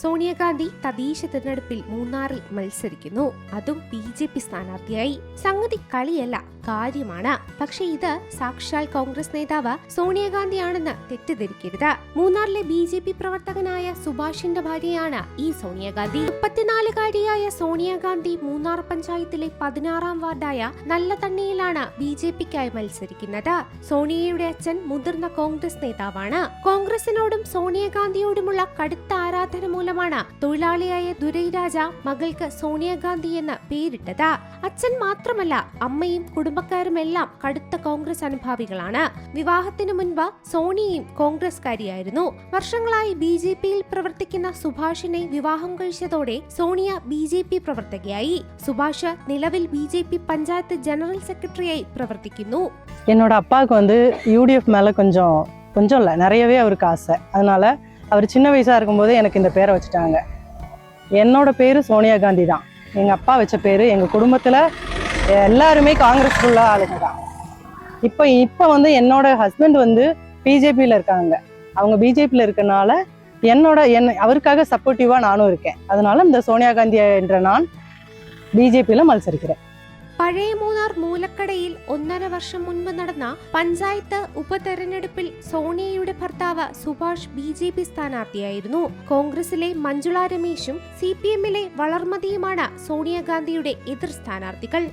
സോണിയാഗാന്ധി തദ്ദേശ തിരഞ്ഞെടുപ്പിൽ മൂന്നാറിൽ മത്സരിക്കുന്നു. അതും BJP സ്ഥാനാർത്ഥിയായി. സംഗതി കളിയല്ല, കാര്യമാണ്. പക്ഷെ ഇത് സാക്ഷാൽ കോൺഗ്രസ് നേതാവ് സോണിയാഗാന്ധിയാണെന്ന് തെറ്റിദ്ധരിക്കരുത്. മൂന്നാറിലെ BJP പ്രവർത്തകനായ സുഭാഷിന്റെ ഭാര്യയാണ് ഈ സോണിയാഗാന്ധി. 34-കാരിയായ സോണിയാഗാന്ധി മൂന്നാർ പഞ്ചായത്തിലെ 16-ാം വാർഡായ നല്ലതണ്ണിയിലാണ് BJPക്കായി മത്സരിക്കുന്നത്. സോണിയയുടെ അച്ഛൻ മുതിർന്ന കോൺഗ്രസ് നേതാവാണ്. കോൺഗ്രസിനോടും സോണിയാഗാന്ധിയോടുമുള്ള കടുത്ത ആരാധന മൂലമാണ് തൊഴിലാളിയായ ദുരൈരാജ മകൾക്ക് സോണിയാഗാന്ധി എന്ന് പേരിട്ടത്. അച്ഛൻ മാത്രമല്ല, അമ്മയും കുടുംബക്കാരുമെല്ലാം കടുത്ത കോൺഗ്രസ് അനുഭാവികളാണ്. വിവാഹത്തിനു മുൻപ് സോണിയയും കോൺഗ്രസ്കാരിയായിരുന്നു. വർഷങ്ങളായി BJPയിൽ പ്രവർത്തിക്കുന്ന സുഭാഷിനെ വിവാഹം കഴിച്ചതോടെ സോണിയ BJP പ്രവർത്തകയായി. സുഭാഷ് നിലവിൽ BJP പഞ്ചായത്ത് ജനറൽ സെക്രട്ടറിയായി പ്രവർത്തിക്കുന്നു. என்னோட அப்பாவுக்கு UDF மேலே கொஞ்சம் இல்லை, நிறையவே அவருக்கு ஆசை. அதனால அவர் சின்ன வயசாக இருக்கும்போது எனக்கு இந்த பேரை வச்சுட்டாங்க. என்னோட பேர் சோனியா காந்தி தான். எங்கள் அப்பா வச்ச பேர். எங்கள் குடும்பத்தில் எல்லாருமே காங்கிரஸ் ஃபுல்லாக ஆளுங்க தான். இப்போ என்னோட ஹஸ்பண்ட் BJPயில் இருக்காங்க. அவங்க BJPயில் இருக்கனால அவருக்காக சப்போர்ட்டிவாக நானும் இருக்கேன். அதனால இந்த சோனியா காந்தி என்ற நான் BJPயில் മത്സരിக்கிறேன். പഴയ മൂന്നാർ മൂലക്കടയിൽ 1.5 വർഷം മുൻപ് നടന്ന പഞ്ചായത്ത് ഉപതെരഞ്ഞെടുപ്പിൽ സോണിയയുടെ ഭർത്താവ് സുഭാഷ് BJP സ്ഥാനാർത്ഥിയായിരുന്നു. കോൺഗ്രസിലെ മഞ്ജുള രമേശും CPMലെ വളർമതിയുമാണ് സോണിയാഗാന്ധിയുടെ എതിർ സ്ഥാനാർത്ഥികൾ.